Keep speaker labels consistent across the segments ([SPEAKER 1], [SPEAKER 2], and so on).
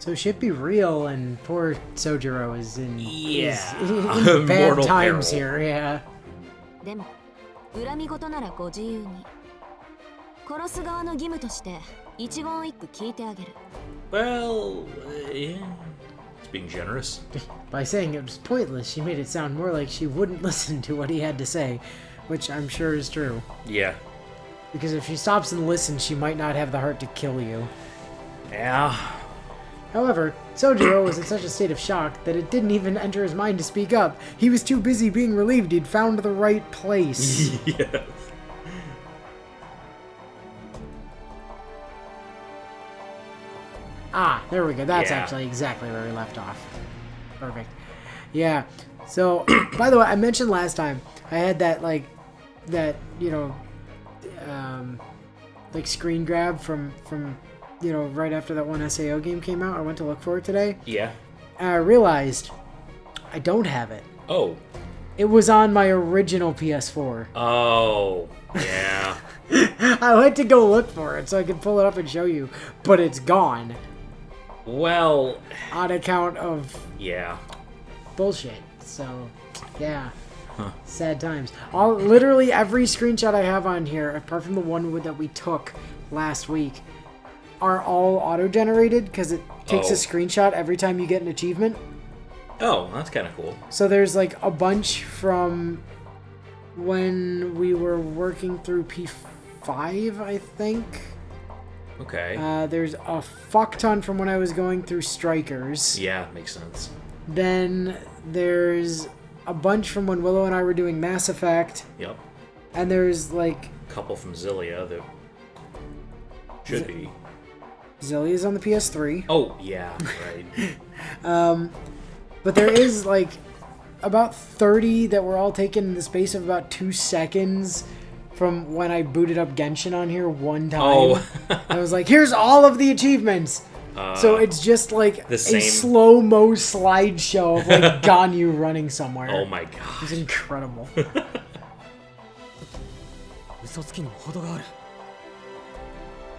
[SPEAKER 1] So shit be real, and poor Soujuuro is in,
[SPEAKER 2] in
[SPEAKER 1] bad
[SPEAKER 2] mortal
[SPEAKER 1] times
[SPEAKER 2] peril.
[SPEAKER 1] here, yeah.
[SPEAKER 3] でも恨み事ならご自由に殺す側の義務として一言一句聞いてあげる
[SPEAKER 2] Well, yeah. It's being generous.
[SPEAKER 1] By saying it was pointless, she made it sound more like she wouldn't listen to what he had to say, which I'm sure is true.
[SPEAKER 2] Yeah.
[SPEAKER 1] Because if she stops and listens, she might not have the heart to kill you.
[SPEAKER 2] Yeah.
[SPEAKER 1] However, Soujuuro was in such a state of shock that it didn't even enter his mind to speak up. He was too busy being relieved he'd found the right place.
[SPEAKER 2] Yes.
[SPEAKER 1] Ah, there we go. That's
[SPEAKER 2] Yeah.
[SPEAKER 1] actually exactly where we left off. Perfect. Yeah. So, by the way, I mentioned last time I had that, like, screen grab from right after that one SAO game came out. I went to look for it today.
[SPEAKER 2] Yeah.
[SPEAKER 1] And I realized I don't have it.
[SPEAKER 2] Oh.
[SPEAKER 1] It was on my original PS4.
[SPEAKER 2] Oh. Yeah.
[SPEAKER 1] I went to go look for it so I could pull it up and show you, but it's gone.
[SPEAKER 2] Well.
[SPEAKER 1] On account of
[SPEAKER 2] Yeah.
[SPEAKER 1] bullshit. So, yeah. Sad times. Literally every screenshot I have on here, apart from the one that we took last week, are all auto-generated because it takes a screenshot every time you get an achievement.
[SPEAKER 2] Oh, that's kind of cool.
[SPEAKER 1] So there's like a bunch from when we were working through P5, I think.
[SPEAKER 2] Okay.
[SPEAKER 1] There's a fuck ton from when I was going through Strikers.
[SPEAKER 2] Yeah, makes sense.
[SPEAKER 1] Then there's a bunch from when Willow and I were doing Mass Effect.
[SPEAKER 2] Yep.
[SPEAKER 1] And there's like
[SPEAKER 2] A couple from Zillia that should be.
[SPEAKER 1] Zillia's on the PS3.
[SPEAKER 2] Oh, yeah, right.
[SPEAKER 1] But there is like about 30 that were all taken in the space of about 2 seconds from when I booted up Genshin on here one time.
[SPEAKER 2] Oh.
[SPEAKER 1] I was like, here's all of the achievements. So it's just like
[SPEAKER 2] the
[SPEAKER 1] a
[SPEAKER 2] same-
[SPEAKER 1] slow-mo slideshow of like Ganyu running somewhere.
[SPEAKER 2] Oh my
[SPEAKER 1] It
[SPEAKER 2] god.
[SPEAKER 1] was incredible.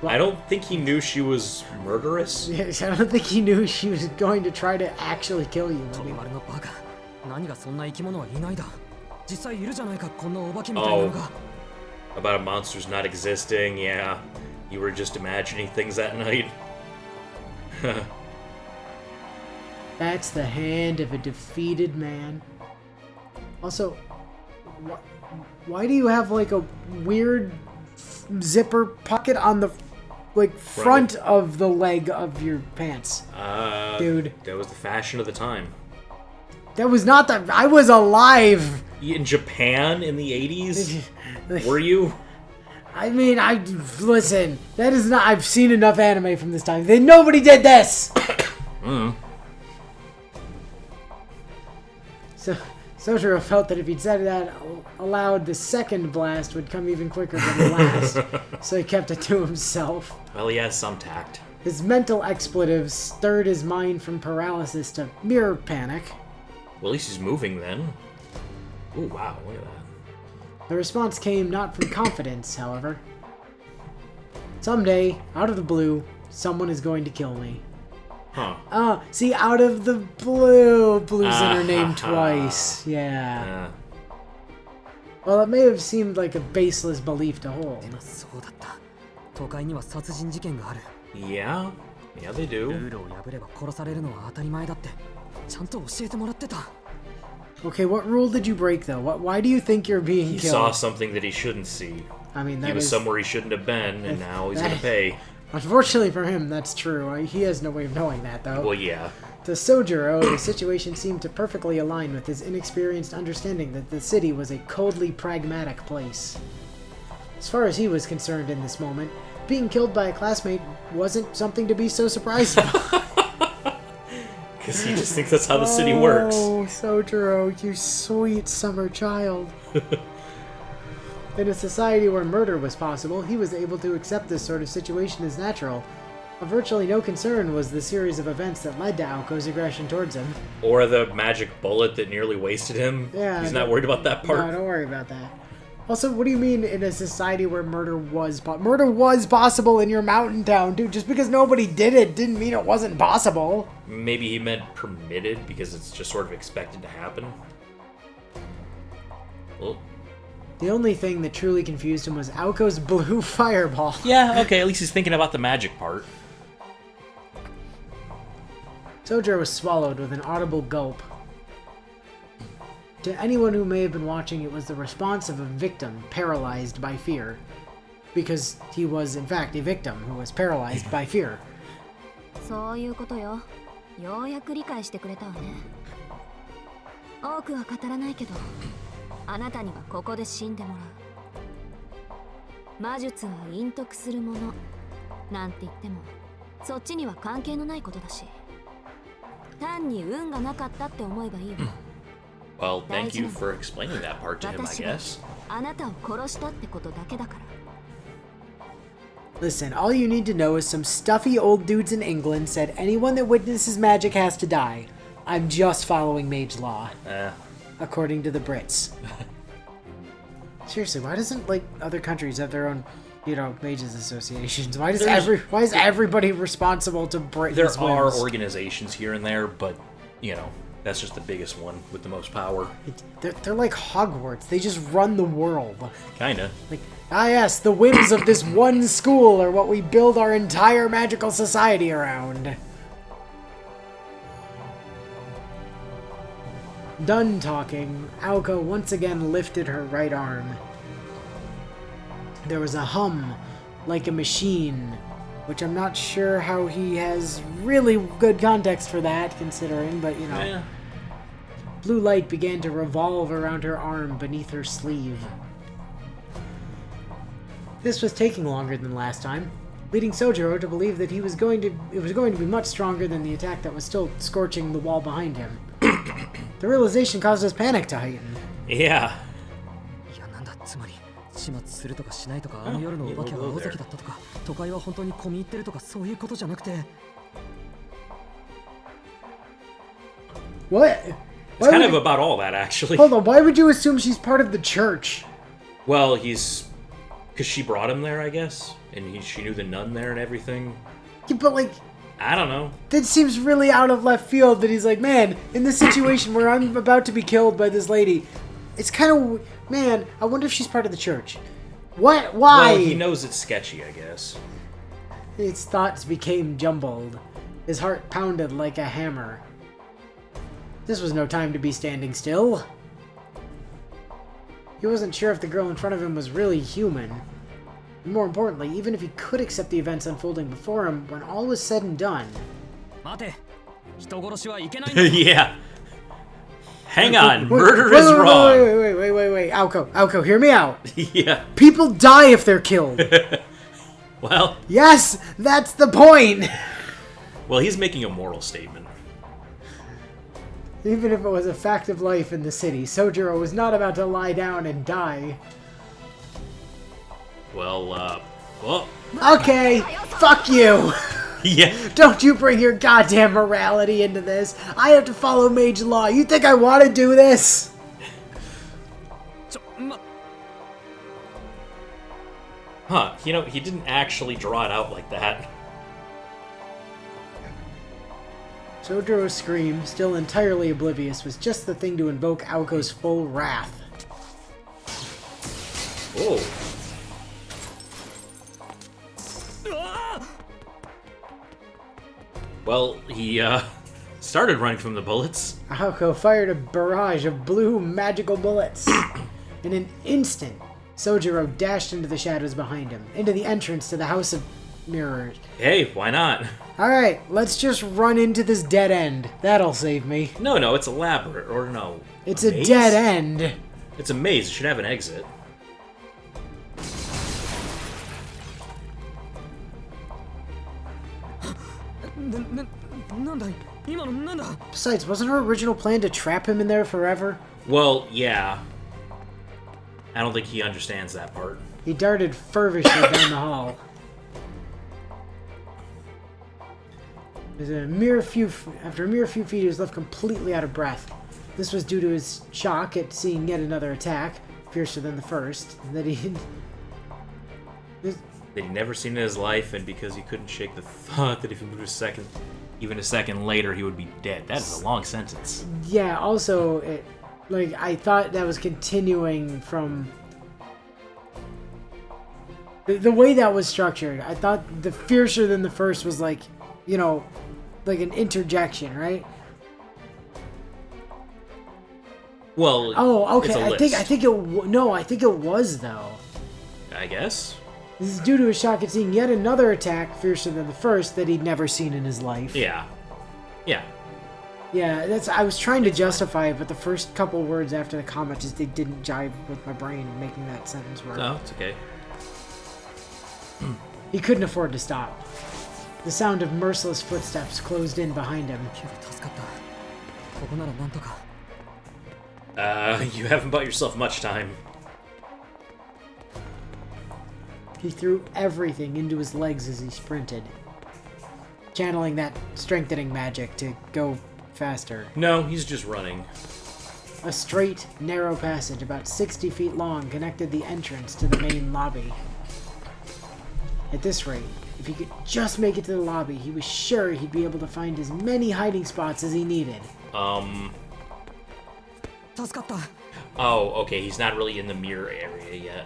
[SPEAKER 2] I don't think he knew she was murderous.
[SPEAKER 1] Yes, I don't think he knew she was going to try to actually kill you.
[SPEAKER 4] あれのバカ何がそんな生き物はいないだ実際いるじゃないかこんなお化けみたいなのが
[SPEAKER 2] About monsters not existing, yeah. You were just imagining things that night.
[SPEAKER 1] That's the hand of a defeated man. Also, why do you have like a weird zipper pocket on the like front of the leg of your pants? Dude.
[SPEAKER 2] That was the fashion of the time.
[SPEAKER 1] That was not the... I was alive!
[SPEAKER 2] In Japan in the 80s? Were you?
[SPEAKER 1] I mean, listen, that is not... I've seen enough anime from this time. Nobody did this! So, Soujuuro felt that if he'd said that aloud, the second blast would come even quicker than the last. So he kept it to himself.
[SPEAKER 2] Well, he has some tact.
[SPEAKER 1] His mental expletives stirred his mind from paralysis to mere panic.
[SPEAKER 2] Well, at least he's moving then. Oh, wow, look at that.
[SPEAKER 1] The response came not from confidence, however. Someday, out of the blue, someone is going to kill me.
[SPEAKER 2] Huh.
[SPEAKER 1] See, out of the blue, Blue's in her name twice. Yeah. Well, it may have seemed like a baseless belief to hold.
[SPEAKER 4] そうだった都会には殺人事件がある
[SPEAKER 2] Yeah? Yeah, they
[SPEAKER 4] ル
[SPEAKER 2] do.
[SPEAKER 4] ールを破れば殺されるのは当たり前だってちゃんと教えてもらってた
[SPEAKER 1] Okay, what rule did you break, though? Why do you think you're being
[SPEAKER 2] He
[SPEAKER 1] killed?
[SPEAKER 2] saw something that he shouldn't see.
[SPEAKER 1] I mean, that
[SPEAKER 2] He was
[SPEAKER 1] is...
[SPEAKER 2] somewhere he shouldn't have been, and now he's gonna pay.
[SPEAKER 1] Unfortunately for him, that's true. He has no way of knowing that, though.
[SPEAKER 2] Well, yeah.
[SPEAKER 1] To Soujuuro, the situation seemed to perfectly align with his inexperienced understanding that the city was a coldly pragmatic place. As far as he was concerned in this moment, being killed by a classmate wasn't something to be so surprised about.
[SPEAKER 2] Because he just thinks that's how the city works.
[SPEAKER 1] Oh, Soujuuro, you sweet summer child. In a society where murder was possible, he was able to accept this sort of situation as natural. Of virtually no concern was the series of events that led to Aoko's aggression towards him.
[SPEAKER 2] Or the magic bullet that nearly wasted him.
[SPEAKER 1] Yeah,
[SPEAKER 2] He's not worried about that part.
[SPEAKER 1] No, don't worry about that. Also, what do you mean in a society where murder was possible in your mountain town, dude? Just because nobody did it didn't mean it wasn't possible.
[SPEAKER 2] Maybe he meant permitted because it's just sort of expected to happen. Well,
[SPEAKER 1] The only thing that truly confused him was Aoko's blue fireball.
[SPEAKER 2] yeah, okay, at least he's thinking about the magic part.
[SPEAKER 1] Soujuuro was swallowed with an audible gulp. To anyone who may have been watching, it was the response of a victim paralyzed by fear. Because he was, in fact, a victim who was paralyzed by fear.
[SPEAKER 3] そういうことよ。ようやく理解してくれたわね。多くは語らないけど、あなたにはここで死んでもらう。魔術は隠匿するものなんて言っても、そっちには関係のないことだし。単に運がなかったって思えばいいわ。
[SPEAKER 2] Well, thank you for explaining that part to him, I
[SPEAKER 3] 私は
[SPEAKER 2] guess.
[SPEAKER 3] あなたを殺したってことだけだから。
[SPEAKER 1] Listen, all you need to know is some stuffy old dudes in England said anyone that witnesses magic has to die. I'm just following mage law, according to the Brits. Seriously, why doesn't, like, other countries have their own, you know, mages associations? Why is everybody responsible to break
[SPEAKER 2] There
[SPEAKER 1] these
[SPEAKER 2] are
[SPEAKER 1] whims?
[SPEAKER 2] organizations here and there, but, you know, that's just the biggest one with the most power.
[SPEAKER 1] They're like Hogwarts. They just run the world.
[SPEAKER 2] Kinda.
[SPEAKER 1] Like, ah yes, the whims of this one school are what we build our entire magical society around. Done talking, Aoko once again lifted her right arm. There was a hum, like a machine, which I'm not sure how he has really good context for that, considering, but you know.
[SPEAKER 2] Yeah.
[SPEAKER 1] Blue light began to revolve around her arm beneath her sleeve. This was taking longer than last time, leading Soujuuro to believe that it was going to be much stronger than the attack that was still scorching the wall behind him. The realization caused his panic to heighten.
[SPEAKER 2] Yeah.
[SPEAKER 4] いやなんだつまり始末するとかしないとかあの夜のお化けは青崎だったとか都会は本当に込み入ってるとかそういうことじゃなくて
[SPEAKER 1] What?
[SPEAKER 2] It's kind of about all that, actually.
[SPEAKER 1] Hold on, why would you assume she's part of the church?
[SPEAKER 2] Well, he's... Because she brought him there, I guess? And she knew the nun there and everything?
[SPEAKER 1] Yeah, but like,
[SPEAKER 2] I don't know.
[SPEAKER 1] that seems really out of left field that he's like, man, in this situation where I'm about to be killed by this lady, it's kind of, man, I wonder if she's part of the church. What? Why?
[SPEAKER 2] Well, he knows it's sketchy, I guess.
[SPEAKER 1] His thoughts became jumbled. His heart pounded like a hammer. This was no time to be standing still. He wasn't sure if the girl in front of him was really human. And more importantly, even if he could accept the events unfolding before him, when all was said and done...
[SPEAKER 4] 待て人殺しはいけないんだ
[SPEAKER 2] Yeah. Hang on,
[SPEAKER 1] Wait,
[SPEAKER 2] murder
[SPEAKER 1] wait,
[SPEAKER 2] is
[SPEAKER 1] wait,
[SPEAKER 2] wrong.
[SPEAKER 1] Wait, Aoko, hear me out.
[SPEAKER 2] Yeah.
[SPEAKER 1] People die if they're killed.
[SPEAKER 2] Well,
[SPEAKER 1] Yes, that's the point.
[SPEAKER 2] well, he's making a moral statement.
[SPEAKER 1] Even if it was a fact of life in the city, Soujuuro was not about to lie down and die.
[SPEAKER 2] Well, well,
[SPEAKER 1] Okay, fuck you.
[SPEAKER 2] yeah.
[SPEAKER 1] Don't you bring your goddamn morality into this. I have to follow mage law. You think I want to do this?
[SPEAKER 4] ちょま
[SPEAKER 2] Huh, you know, he didn't actually draw it out like that.
[SPEAKER 1] Soujuuro's scream, still entirely oblivious, was just the thing to invoke Aoko's full wrath.
[SPEAKER 2] Oh. Well, he, started running from the bullets.
[SPEAKER 1] Aoko fired a barrage of blue magical bullets. In an instant, Soujuuro dashed into the shadows behind him, into the entrance to the House of Mirrors.
[SPEAKER 2] Hey, why not?
[SPEAKER 1] Alright, let's just run into this dead end. That'll save me.
[SPEAKER 2] No, it's a labyrinth, or no.
[SPEAKER 1] It's a
[SPEAKER 2] maze?
[SPEAKER 1] dead end.
[SPEAKER 2] It's a maze, it should have an exit.
[SPEAKER 1] Besides, wasn't her original plan to trap him in there forever?
[SPEAKER 2] Well, yeah. I don't think he understands that part.
[SPEAKER 1] He darted fervishly down the hall. After a mere few feet, he was left completely out of breath. This was due to his shock at seeing yet another attack, fiercer than the first, that he'd
[SPEAKER 2] That he'd never seen in his life, and because he couldn't shake the thought that if he moved even a second later, he would be dead. That is a long sentence.
[SPEAKER 1] Yeah, also, I thought that was continuing from the way that was structured. I thought the fiercer than the first was like an interjection, right?
[SPEAKER 2] Well,
[SPEAKER 1] Oh, okay.
[SPEAKER 2] it's a
[SPEAKER 1] I
[SPEAKER 2] list.
[SPEAKER 1] think it was though.
[SPEAKER 2] I guess.
[SPEAKER 1] This is due to a shock at seeing yet another attack fiercer than the first that he'd never seen in his life.
[SPEAKER 2] Yeah. Yeah.
[SPEAKER 1] Yeah, I was trying to justify it, but the first couple words after the comment just they didn't jive with my brain making that sentence work.
[SPEAKER 2] No, it's okay.
[SPEAKER 1] He couldn't afford to stop. The sound of merciless footsteps closed in behind him.
[SPEAKER 4] けど助かったここならなんとか
[SPEAKER 2] You haven't bought yourself much time.
[SPEAKER 1] He threw everything into his legs as he sprinted, channeling that strengthening magic to go faster.
[SPEAKER 2] No, he's just running.
[SPEAKER 1] A straight, narrow passage about 60 feet long connected the entrance to the main lobby. At this rate, if he could just make it to the lobby, he was sure he'd be able to find as many hiding spots as he needed.
[SPEAKER 4] 助かった
[SPEAKER 2] Oh, okay, he's not really in the mirror area yet.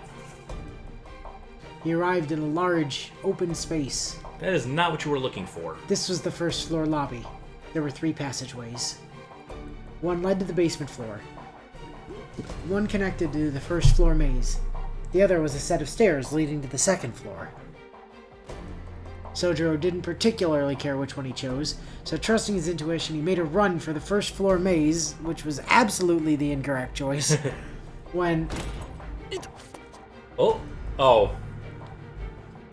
[SPEAKER 1] He arrived in a large, open space.
[SPEAKER 2] That is not what you were looking for.
[SPEAKER 1] This was the first floor lobby. There were 3 passageways. One led to the basement floor. One connected to the first floor maze. The other was a set of stairs leading to the second floor. Soujuuro didn't particularly care which one he chose, so trusting his intuition, he made a run for the first floor maze, which was absolutely the incorrect choice, when
[SPEAKER 2] Oh.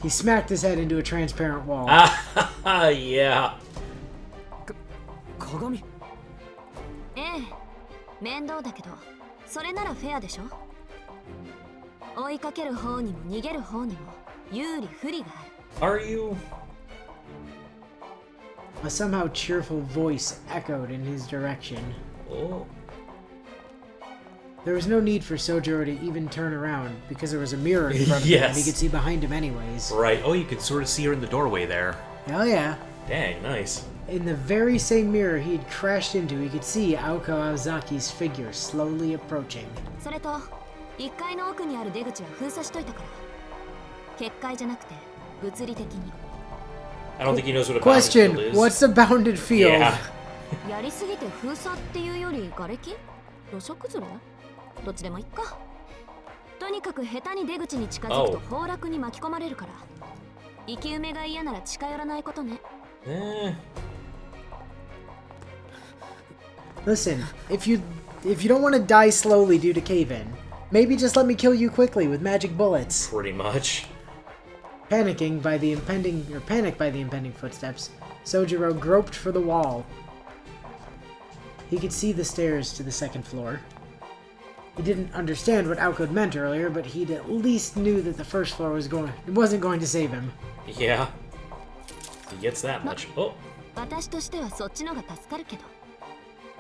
[SPEAKER 1] he smacked his head into a transparent wall.
[SPEAKER 2] Ah, yeah.
[SPEAKER 4] 鏡
[SPEAKER 3] ええ、面倒だけどそれならフェアでしょ。追いかける方にも逃げる方にも有利不利がある。
[SPEAKER 2] Are you?
[SPEAKER 1] A somehow cheerful voice echoed in his direction.
[SPEAKER 2] Oh.
[SPEAKER 1] There was no need for Soujuuro to even turn around, because there was a mirror in front of him
[SPEAKER 2] Yes.
[SPEAKER 1] and he could see behind him anyways.
[SPEAKER 2] Right. Oh, you could sort of see her in the doorway there.
[SPEAKER 1] Hell yeah.
[SPEAKER 2] Dang, nice.
[SPEAKER 1] In the very same mirror he had crashed into, he could see Aoko Aozaki's figure slowly approaching.
[SPEAKER 3] それと1階の奥にある出口は封鎖しといたから。結界じゃなくて物理的に。
[SPEAKER 2] I don't think he knows what a bounded
[SPEAKER 1] Question,
[SPEAKER 2] field is.
[SPEAKER 1] what's a bounded field?
[SPEAKER 2] Yeah.
[SPEAKER 3] やりすぎて封鎖っていうより瓦礫？土砂崩れ？どっちでもいいか。とにかく下手に出口に近づくと崩落に巻き込まれるから。生き埋めが嫌なら近寄らないことね。
[SPEAKER 1] Listen, if you don't want to die slowly due to cave-in, maybe just let me kill you quickly with magic bullets.
[SPEAKER 2] Pretty much.
[SPEAKER 1] Panicked by the impending footsteps, Soujuuro groped for the wall. He could see the stairs to the second floor. He didn't understand what Aoko meant earlier, but he'd at least knew that the first floor wasn't going to save him.
[SPEAKER 2] Yeah. He gets that much. Oh.
[SPEAKER 3] 私としてはそっちのが助かるけど。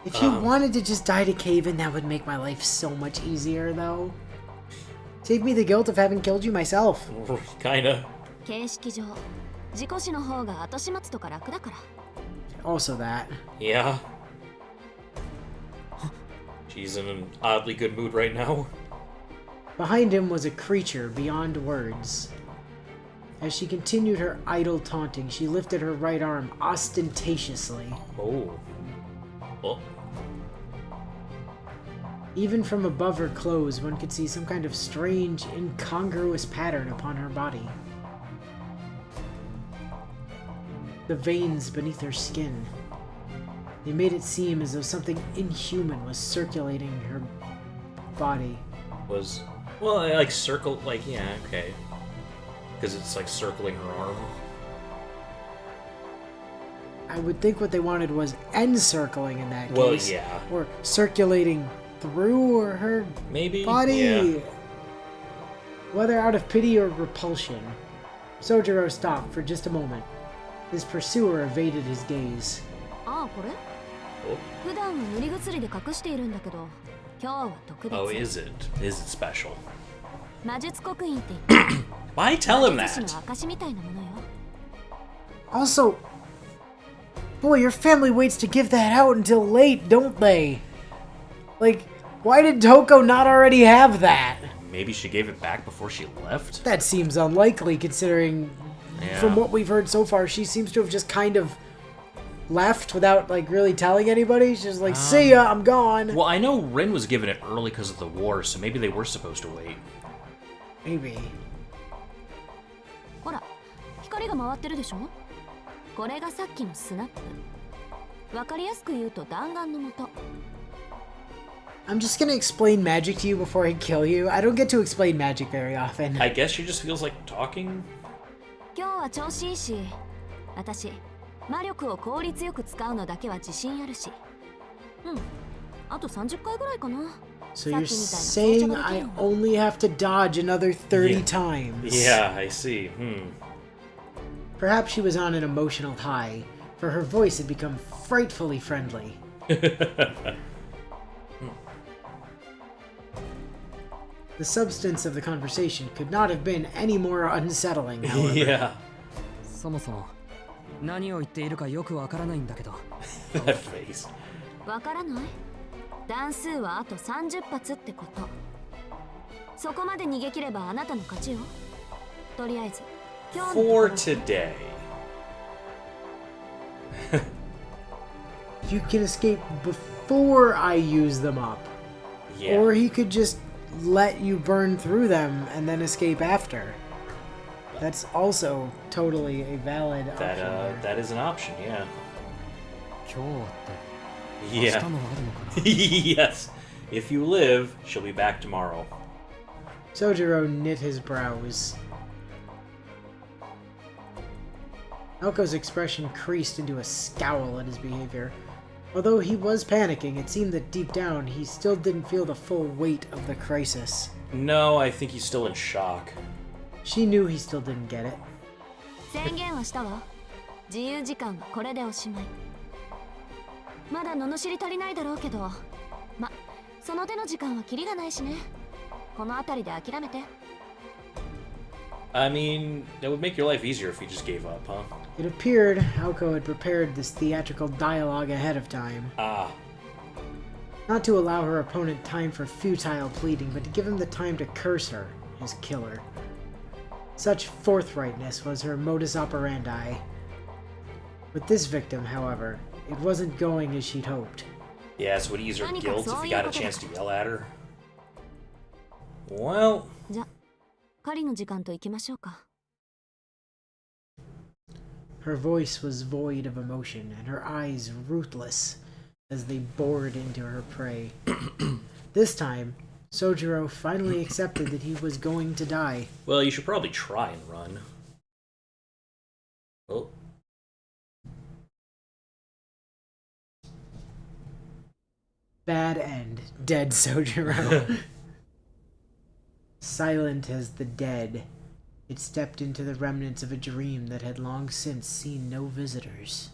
[SPEAKER 1] If you wanted to just die to cave-in, that would make my life so much easier, though. Save me the guilt of having killed you myself.
[SPEAKER 2] Kinda.
[SPEAKER 3] 形式上、事故死の方が後始末とか楽だから。
[SPEAKER 1] Also that.
[SPEAKER 2] Yeah. She's in an oddly good mood right now.
[SPEAKER 1] Behind him was a creature beyond words. As she continued her idle taunting, she lifted her right arm ostentatiously.
[SPEAKER 2] Oh. Oh.
[SPEAKER 1] Even from above her clothes, one could see some kind of strange, incongruous pattern upon her body. The veins beneath her skin. They made it seem as though something inhuman was circulating her body.
[SPEAKER 2] Well, like circle, like, yeah, okay. Because it's like circling her arm.
[SPEAKER 1] I would think what they wanted was encircling in that
[SPEAKER 2] Well,
[SPEAKER 1] case.
[SPEAKER 2] yeah.
[SPEAKER 1] Or circulating through her
[SPEAKER 2] Maybe?
[SPEAKER 1] body.
[SPEAKER 2] Yeah.
[SPEAKER 1] Whether out of pity or repulsion, Soujuuro stopped for just a moment. His pursuer evaded his gaze.
[SPEAKER 3] ああ、これ？Oh. 普段は塗り薬で隠しているんだけど、今日は特別。
[SPEAKER 2] Oh, is it? Is it special?
[SPEAKER 3] 魔術刻印って言って
[SPEAKER 2] Why tell him
[SPEAKER 3] 魔術師
[SPEAKER 2] that?
[SPEAKER 3] の証みたいなものよ。
[SPEAKER 1] Also, boy, your family waits to give that out until late, don't they? Like, why did Toko not already have that?
[SPEAKER 2] Maybe she gave it back before she left?
[SPEAKER 1] That seems unlikely, considering
[SPEAKER 2] Yeah.
[SPEAKER 1] from what we've heard so far, she seems to have just kind of left without, like, really telling anybody. She's just like, see ya, I'm gone.
[SPEAKER 2] Well, I know Rin was given it early because of the war, so maybe they were supposed to wait.
[SPEAKER 1] Maybe.
[SPEAKER 3] ほら、光が回ってるでしょ。これがさっきのスナップ。わかりやすく言うと弾丸の元。
[SPEAKER 1] I'm just gonna explain magic to you before I kill you. I don't get to explain magic very often.
[SPEAKER 2] I guess she just feels like talking?
[SPEAKER 3] 今日は調子いいし、私魔力を効率よく使うのだけは自信あるし。うん、あと30回ぐらいかな。
[SPEAKER 1] So you're saying I only have to dodge another 30
[SPEAKER 2] Yeah.
[SPEAKER 1] times.
[SPEAKER 2] Yeah, I see.
[SPEAKER 1] Perhaps she was on an emotional high, for her voice had become frightfully friendly. The substance of the conversation could not have been any more unsettling, however.
[SPEAKER 2] Yeah.
[SPEAKER 4] そもそも何を言っているかよくわからないんだけど。
[SPEAKER 2] That face.
[SPEAKER 3] わからない？段数はあと30発ってこと。そこまで逃げ切ればあなたの勝ちよ。とりあえず今日の
[SPEAKER 2] For today.
[SPEAKER 1] You can escape before I use them up.
[SPEAKER 2] Yeah.
[SPEAKER 1] Or he could just let you burn through them and then escape after. That's also totally a valid option. there.
[SPEAKER 2] That is an option, yeah.
[SPEAKER 4] 今日って明
[SPEAKER 2] Yeah.
[SPEAKER 4] 日もあるのかな。
[SPEAKER 2] Yes. If you live, she'll be back tomorrow.
[SPEAKER 1] Soujuuro knit his brows. Aoko's expression creased into a scowl at his behavior. Although he was panicking, it seemed that deep down he still didn't feel the full weight of the crisis.
[SPEAKER 2] No, I think he's still in shock.
[SPEAKER 1] She knew he still didn't get it.
[SPEAKER 3] 宣言はしたわ。自由時間はこれでおしまい。まだ罵り足りないだろうけど、ま、その手の時間はキリがないしね。この辺りで諦めて。
[SPEAKER 2] I mean, that would make your life easier if you just gave up, huh?
[SPEAKER 1] It appeared Aoko had prepared this theatrical dialogue ahead of time.
[SPEAKER 2] Ah.
[SPEAKER 1] Not to allow her opponent time for futile pleading, but to give him the time to curse her, his killer. Such forthrightness was her modus operandi. With this victim, however, it wasn't going as she'd hoped.
[SPEAKER 2] Yeah, so it would ease her guilt if he got a chance to yell at her. Well...
[SPEAKER 3] じゃ、狩りの時間と行きましょうか。
[SPEAKER 1] Her voice was void of emotion, and her eyes ruthless as they bored into her prey. This time, Soujuuro finally accepted that he was going to die.
[SPEAKER 2] Well, you should probably try and run. Oh.
[SPEAKER 1] Bad end. Dead Soujuuro. Silent as the dead, it stepped into the remnants of a dream that had long since seen no visitors.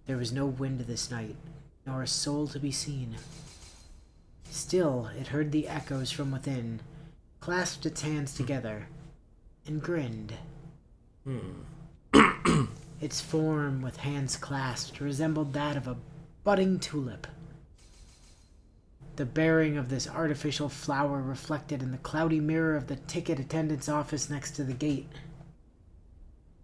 [SPEAKER 1] There was no wind this night, nor a soul to be seen. Still, it heard the echoes from within, clasped its hands together, and grinned. Its form, with hands clasped, resembled that of a budding tulip. The bearing of this artificial flower reflected in the cloudy mirror of the ticket attendant's office next to the gate.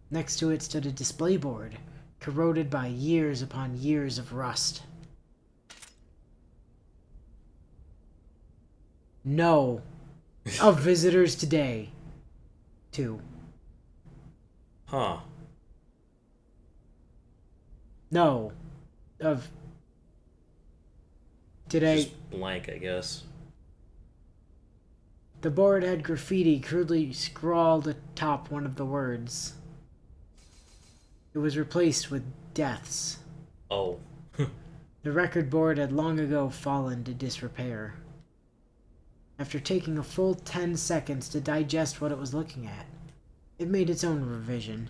[SPEAKER 1] Next to it stood a display board, corroded by years upon years of rust. No. Of visitors today. 2.
[SPEAKER 2] Huh.
[SPEAKER 1] No. Of today.
[SPEAKER 2] Just blank, I guess.
[SPEAKER 1] The board had graffiti crudely scrawled atop one of the words. It was replaced with deaths.
[SPEAKER 2] Oh.
[SPEAKER 1] The record board had long ago fallen to disrepair. After taking a full 10 seconds to digest what it was looking at, it made its own revision.